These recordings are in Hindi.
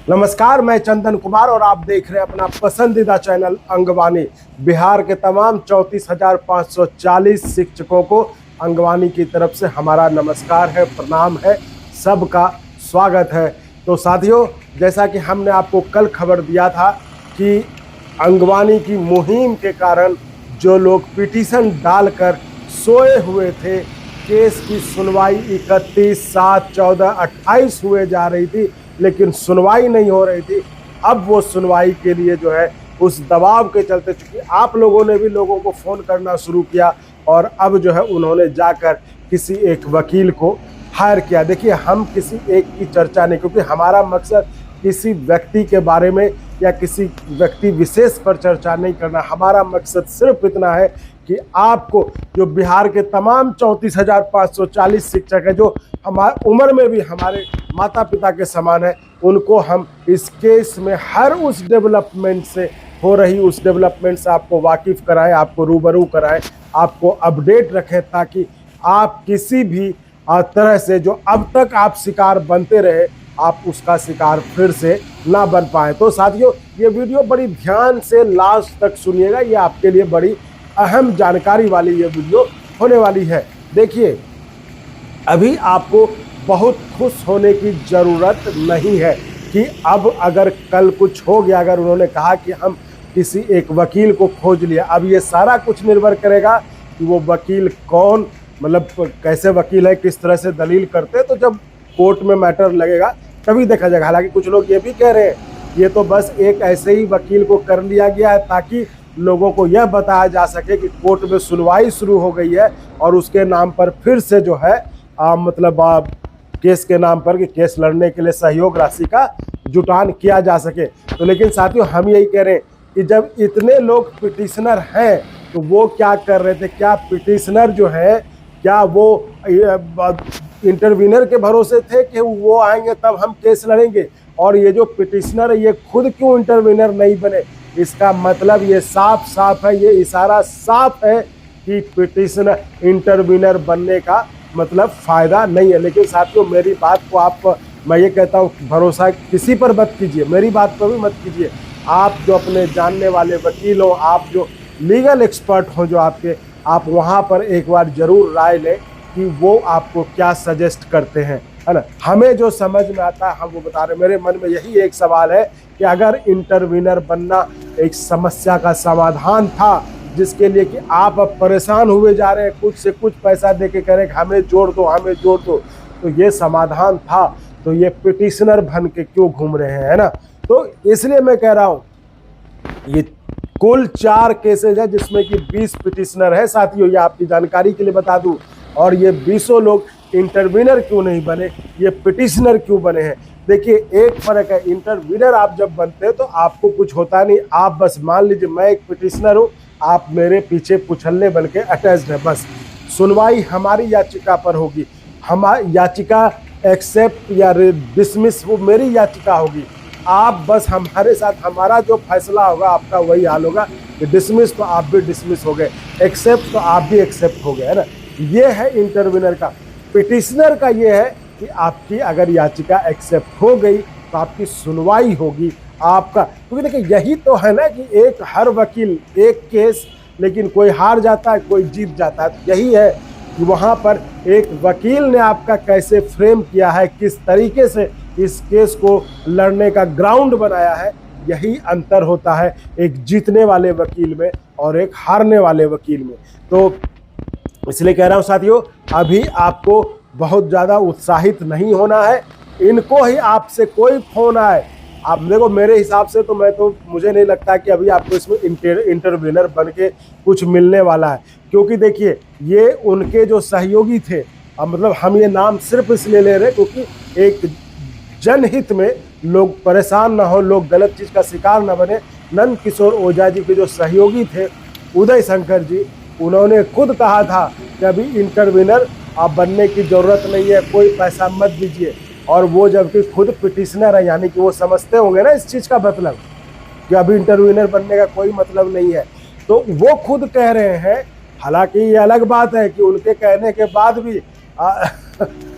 नमस्कार, मैं चंदन कुमार और आप देख रहे हैं अपना पसंदीदा चैनल अंगवानी। बिहार के तमाम 34,540 शिक्षकों को अंगवानी की तरफ से हमारा नमस्कार है, प्रणाम है, सबका स्वागत है। तो साथियों, जैसा कि हमने आपको कल खबर दिया था कि अंगवानी की मुहिम के कारण जो लोग पिटीशन डालकर सोए हुए थे, केस की सुनवाई 31, 7, 14, 28 हुए जा रही थी, लेकिन सुनवाई नहीं हो रही थी। अब वो सुनवाई के लिए जो है उस दबाव के चलते, चूंकि आप लोगों ने भी लोगों को फ़ोन करना शुरू किया और अब जो है उन्होंने जाकर किसी एक वकील को हायर किया। देखिए, हम किसी एक की चर्चा नहीं, क्योंकि हमारा मकसद किसी व्यक्ति के बारे में या किसी व्यक्ति विशेष पर चर्चा नहीं करना। हमारा मकसद सिर्फ इतना है कि आपको, जो बिहार के तमाम 34,540 शिक्षक हैं, जो हमारे उम्र में भी हमारे माता पिता के समान है, उनको हम इस केस में हर उस डेवलपमेंट से हो रही उस डेवलपमेंट से आपको वाकिफ़ कराएं, आपको रूबरू कराएं, आपको अपडेट रखें, ताकि आप किसी भी तरह से जो अब तक आप शिकार बनते रहे, आप उसका शिकार फिर से ना बन पाए। तो साथियों, ये वीडियो बड़ी ध्यान से लास्ट तक सुनिएगा, ये आपके लिए बड़ी अहम जानकारी वाली ये वीडियो होने वाली है। देखिए, अभी आपको बहुत खुश होने की ज़रूरत नहीं है कि अब अगर कल कुछ हो गया, अगर उन्होंने कहा कि हम किसी एक वकील को खोज लिया, अब ये सारा कुछ निर्भर करेगा कि वो वकील कौन, मतलब कैसे वकील है, किस तरह से दलील करते हैं। तो जब कोर्ट में मैटर लगेगा तभी देखा जाएगा। हालांकि कुछ लोग ये भी कह रहे हैं ये तो बस एक ऐसे ही वकील को कर लिया गया है ताकि लोगों को यह बताया जा सके कि कोर्ट में सुनवाई शुरू हो गई है और उसके नाम पर फिर से जो है केस के नाम पर कि केस लड़ने के लिए सहयोग राशि का जुटान किया जा सके। तो लेकिन साथियों, हम यही कह रहे हैं कि जब इतने लोग पिटिशनर हैं तो वो क्या कर रहे थे? क्या पिटिशनर जो है, क्या वो इंटरवीनर के भरोसे थे कि वो आएंगे तब हम केस लड़ेंगे? और ये जो पिटिशनर है, ये खुद क्यों इंटरवीनर नहीं बने? इसका मतलब ये साफ साफ है, ये इशारा साफ है कि पिटिशनर इंटरवीनर बनने का मतलब फ़ायदा नहीं है। लेकिन साथियों, मेरी बात को मैं ये कहता हूँ, भरोसा किसी पर मत कीजिए, मेरी बात पर भी मत कीजिए। आप जो अपने जानने वाले वकील हो, आप जो लीगल एक्सपर्ट हो, जो आप वहाँ पर एक बार ज़रूर राय लें कि वो आपको क्या सजेस्ट करते हैं, है ना। हमें जो समझ में आता है हम वो बता रहे हैं। मेरे मन में यही एक सवाल है कि अगर इंटरवीनर बनना एक समस्या का समाधान था, जिसके लिए कि आप अब परेशान हुए जा रहे हैं, कुछ से कुछ पैसा दे के करें हमें जोड़ दो, हमें जोड़ दो, तो ये समाधान था, तो ये पिटिशनर बन के क्यों घूम रहे हैं, है ना। तो इसलिए मैं कह रहा हूँ, ये कुल 4 केसेज है जिसमें कि 20 पिटिशनर है। साथियों, ये आपकी जानकारी के लिए बता दूं, और ये 20 लोग इंटरवीनर क्यों नहीं बने, ये पिटिशनर क्यों बने हैं? देखिए, एक फ़र्क है, इंटरवीनर आप जब बनते हैं तो आपको कुछ होता नहीं, आप बस मान लीजिए मैं एक पिटिशनर हूँ, आप मेरे पीछे पुछल्ले बन के अटैच्ड है, बस सुनवाई हमारी याचिका पर होगी, हमारी याचिका एक्सेप्ट या डिसमिस वो मेरी याचिका होगी। आप बस हमारे साथ, हमारा जो फैसला होगा आपका वही हाल होगा कि डिसमिस तो आप भी डिसमिस हो गए, एक्सेप्ट तो आप भी एक्सेप्ट हो गए, है ना। ये है इंटरवीनर का। पिटिशनर का ये है कि आपकी अगर याचिका एक्सेप्ट हो गई तो आपकी सुनवाई होगी आपका। क्योंकि देखिए, यही तो है ना कि एक हर वकील एक केस, लेकिन कोई हार जाता है, कोई जीत जाता है। तो यही है कि वहाँ पर एक वकील ने आपका कैसे फ्रेम किया है, किस तरीके से इस केस को लड़ने का ग्राउंड बनाया है, यही अंतर होता है एक जीतने वाले वकील में और एक हारने वाले वकील में। तो इसलिए कह रहा हूँ साथियों, अभी आपको बहुत ज़्यादा उत्साहित नहीं होना है। इनको ही आपसे कोई फ़ोन आए, आप देखो, मेरे हिसाब से तो मुझे नहीं लगता कि अभी आपको इसमें इंटरवीनर बन के कुछ मिलने वाला है। क्योंकि देखिए, ये उनके जो सहयोगी थे, अब मतलब हम ये नाम सिर्फ इसलिए ले रहे हैं क्योंकि एक जनहित में लोग परेशान ना हो, लोग गलत चीज़ का शिकार ना बने। नंद किशोर ओझा जी के जो सहयोगी थे, उदय शंकर जी, उन्होंने खुद कहा था कि अभी इंटरवीनर आप बनने की ज़रूरत नहीं है, कोई पैसा मत दीजिए। और वो जबकि खुद पिटिशनर है, यानी कि वो समझते होंगे ना इस चीज़ का मतलब कि अभी इंटरवीनर बनने का कोई मतलब नहीं है। तो वो खुद कह रहे हैं। हालांकि ये अलग बात है कि उनके कहने के बाद भी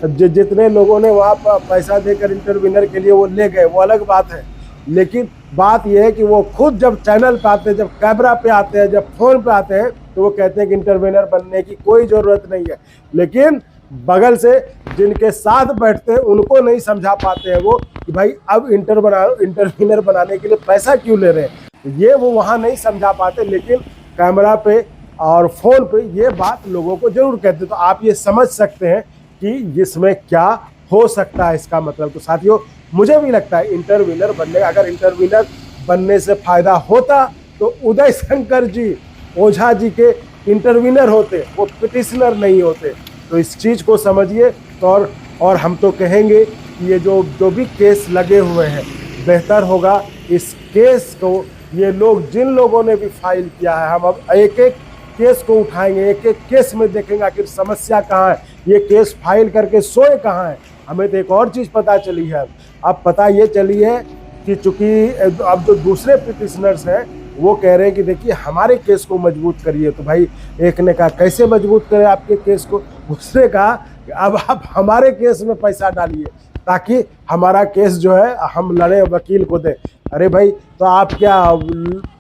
जितने लोगों ने वहाँ पर पैसा देकर इंटरव्यूनर के लिए वो ले गए, वो अलग बात है। लेकिन बात यह है कि वो खुद जब चैनल पे आते हैं, जब कैमरा पे आते हैं, जब फोन पे आते हैं, तो वो कहते हैं कि इंटरव्यूनर बनने की कोई ज़रूरत नहीं है। लेकिन बगल से जिनके साथ बैठते हैं उनको नहीं समझा पाते हैं वो कि भाई अब इंटरव्यूनर बनाने के लिए पैसा क्यों ले रहे हैं, ये वो वहाँ नहीं समझा पाते। लेकिन कैमरा पे और फ़ोन पे ये बात लोगों को जरूर कहते। तो आप ये समझ सकते हैं कि इसमें क्या हो सकता है इसका मतलब। तो साथियों, मुझे भी लगता है इंटरव्यूनर बनने, अगर इंटरव्यूनर बनने से फ़ायदा होता तो उदय शंकर जी, ओझा जी के इंटरव्यूनर होते, वो पिटिशनर नहीं होते। तो इस चीज़ को समझिए। और हम तो कहेंगे कि ये जो भी केस लगे हुए हैं, बेहतर होगा इस केस को, ये लोग जिन लोगों ने भी फाइल किया है, हम अब एक एक केस को उठाएंगे, एक एक केस में देखेंगे आखिर समस्या कहाँ है, ये केस फाइल करके सोए कहाँ है। हमें तो एक और चीज़ पता चली है, अब पता ये चली है कि चूँकि अब जो दूसरे पिटिशनर्स हैं वो कह रहे हैं कि देखिए हमारे केस को मजबूत करिए। तो भाई एक ने कहा कैसे मजबूत करें आपके केस को, दूसरे कहा अब आप हमारे केस में पैसा डालिए ताकि हमारा केस जो है हम लड़े, वकील को दें। अरे भाई, तो आप क्या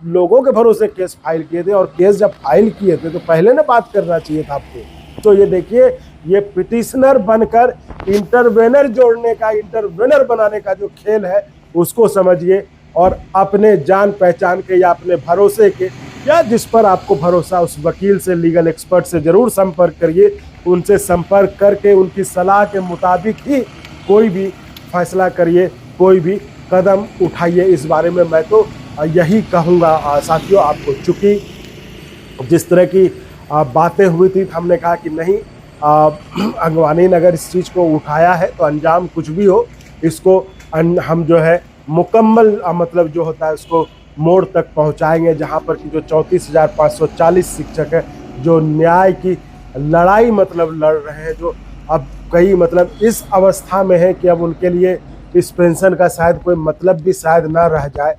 लोगों के भरोसे केस फाइल किए थे, और केस जब फाइल किए थे तो पहले ना बात करना चाहिए था आपको। तो ये देखिए, ये पिटिशनर बनकर इंटरवेनर जोड़ने का, इंटरवेनर बनाने का जो खेल है उसको समझिए, और अपने जान पहचान के या अपने भरोसे के या जिस पर आपको भरोसा, उस वकील से, लीगल एक्सपर्ट से ज़रूर संपर्क करिए। उनसे संपर्क करके उनकी सलाह के मुताबिक ही कोई भी फैसला करिए, कोई भी कदम उठाइए। इस बारे में मैं तो यही कहूँगा साथियों आपको। चूँकि जिस तरह की बातें हुई थी, हमने कहा कि नहीं, अंगवानी नगर इस चीज़ को उठाया है तो अंजाम कुछ भी हो, इसको हम जो है मुकम्मल मतलब जो होता है उसको मोड़ तक पहुंचाएंगे, जहां पर कि जो 34,540 शिक्षक है जो न्याय की लड़ाई मतलब लड़ रहे हैं, जो अब कई मतलब इस अवस्था में है कि अब उनके लिए इस पेंशन का शायद कोई मतलब भी शायद ना रह जाए,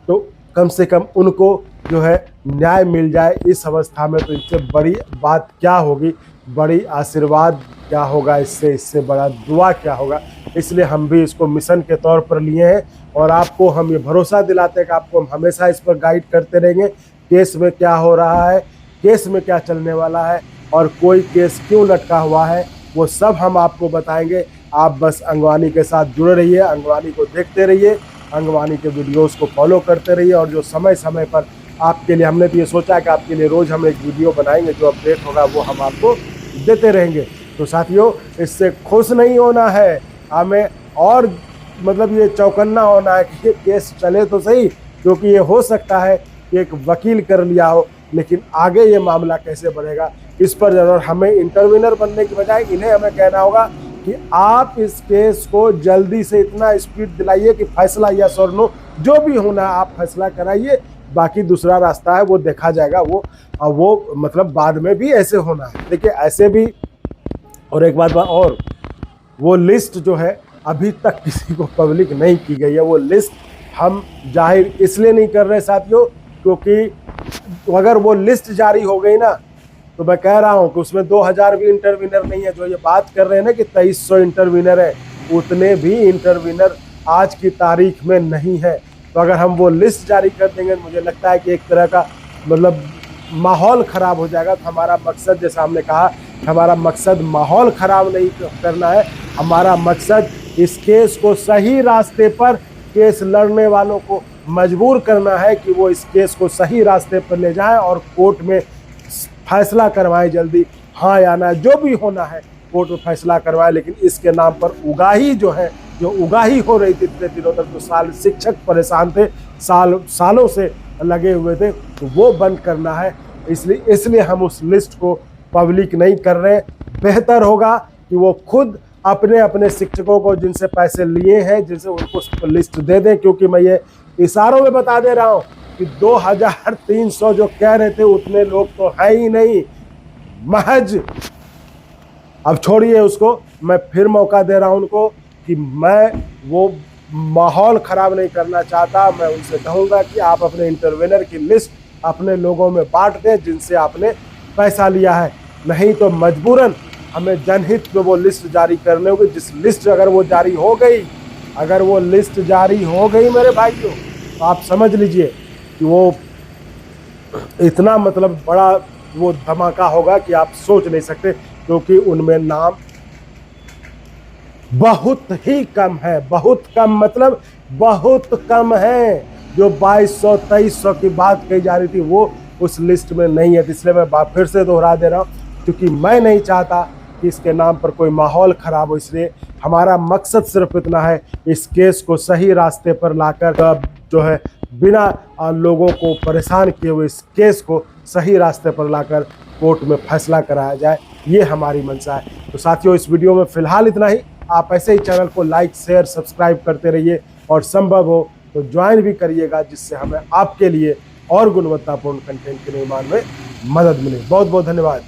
तो कम से कम उनको जो है न्याय मिल जाए इस अवस्था में। तो इससे बड़ी बात क्या होगी, बड़ी आशीर्वाद क्या होगा, इससे बड़ा दुआ क्या होगा। इसलिए हम भी इसको मिशन के तौर पर लिए हैं, और आपको हम ये भरोसा दिलाते हैं कि आपको हम हमेशा इस पर गाइड करते रहेंगे। केस में क्या हो रहा है, केस में क्या चलने वाला है, और कोई केस क्यों लटका हुआ है, वो सब हम आपको बताएंगे। आप बस अंगवानी के साथ जुड़े रहिए, अंगवानी को देखते रहिए, अंगवानी के वीडियोस को फॉलो करते रहिए, और जो समय समय पर आपके लिए, हमने तो ये सोचा है कि आपके लिए रोज़ हम एक वीडियो बनाएंगे, जो अपडेट होगा वो हम आपको देते रहेंगे। तो साथियों, इससे खुश नहीं होना है हमें, और मतलब ये चौकन्ना होना है कि ये केस चले तो सही, क्योंकि ये हो सकता है कि एक वकील कर लिया हो, लेकिन आगे ये मामला कैसे बढ़ेगा इस पर जरूर हमें इंटरव्यूनर बनने की बजाय इन्हें हमें कहना होगा कि आप इस केस को जल्दी से इतना स्पीड दिलाइए कि फैसला या और नो जो भी होना है आप फैसला कराइए, बाकी दूसरा रास्ता है वो देखा जाएगा। वो मतलब बाद में भी ऐसे होना है। देखिए ऐसे भी, और एक बात और, वो लिस्ट जो है अभी तक किसी को पब्लिक नहीं की गई है। वो लिस्ट हम जाहिर इसलिए नहीं कर रहे साथियों, क्योंकि अगर वो लिस्ट जारी हो गई ना, तो मैं कह रहा हूँ कि उसमें 2000 भी इंटरव्यूनर नहीं है। जो ये बात कर रहे हैं ना कि 2300 इंटरव्यूनर है, उतने भी इंटरव्यूनर आज की तारीख में नहीं है। तो अगर हम वो लिस्ट जारी कर देंगे, मुझे लगता है कि एक तरह का मतलब माहौल ख़राब हो जाएगा। तो हमारा मकसद, जैसा हमने कहा, हमारा मकसद माहौल ख़राब नहीं करना है। हमारा मकसद इस केस को सही रास्ते पर, केस लड़ने वालों को मजबूर करना है कि वो इस केस को सही रास्ते पर ले जाएं और कोर्ट में फैसला करवाएं जल्दी, हाँ या ना, जो भी होना है कोर्ट में फैसला करवाएं। लेकिन इसके नाम पर उगाही जो है, जो उगाही हो रही थी इतने दिनों तक, जो शिक्षक परेशान थे, सालों से लगे हुए थे, तो वो बंद करना है। इसलिए हम उस लिस्ट को पब्लिक नहीं कर रहे। बेहतर होगा कि वो खुद अपने अपने शिक्षकों को जिनसे पैसे लिए हैं, जिनसे उनको लिस्ट दे दें, क्योंकि मैं ये इशारों में बता दे रहा हूँ कि 2300 जो कह रहे थे उतने लोग तो है ही नहीं, महज। अब छोड़िए उसको, मैं फिर मौका दे रहा हूँ उनको कि मैं वो माहौल ख़राब नहीं करना चाहता। मैं उनसे कहूँगा कि आप अपने इंटरव्यूनर की लिस्ट अपने लोगों में बांट दें जिनसे आपने पैसा लिया है, नहीं तो मजबूरन हमें जनहित में वो लिस्ट जारी करने होगी। जिस लिस्ट अगर वो जारी हो गई, अगर वो लिस्ट जारी हो गई मेरे भाइयों, तो आप समझ लीजिए कि वो इतना मतलब बड़ा वो धमाका होगा कि आप सोच नहीं सकते, क्योंकि उनमें नाम बहुत ही कम है, बहुत कम मतलब बहुत कम है। जो 2200 2300 की बात कही जा रही थी वो उस लिस्ट में नहीं है। इसलिए मैं फिर से दोहरा दे रहा हूँ, क्योंकि मैं नहीं चाहता कि इसके नाम पर कोई माहौल खराब हो। इसलिए हमारा मकसद सिर्फ इतना है, इस केस को सही रास्ते पर लाकर जो है बिना लोगों को परेशान किए हुए इस केस को सही रास्ते पर लाकर कोर्ट में फैसला कराया जाए, ये हमारी मंशा है। तो साथियों, इस वीडियो में फिलहाल इतना ही। आप ऐसे ही चैनल को लाइक शेयर सब्सक्राइब करते रहिए और संभव हो तो ज्वाइन भी करिएगा, जिससे हमें आपके लिए और गुणवत्तापूर्ण कंटेंट के निर्माण में मदद मिले। बहुत बहुत धन्यवाद।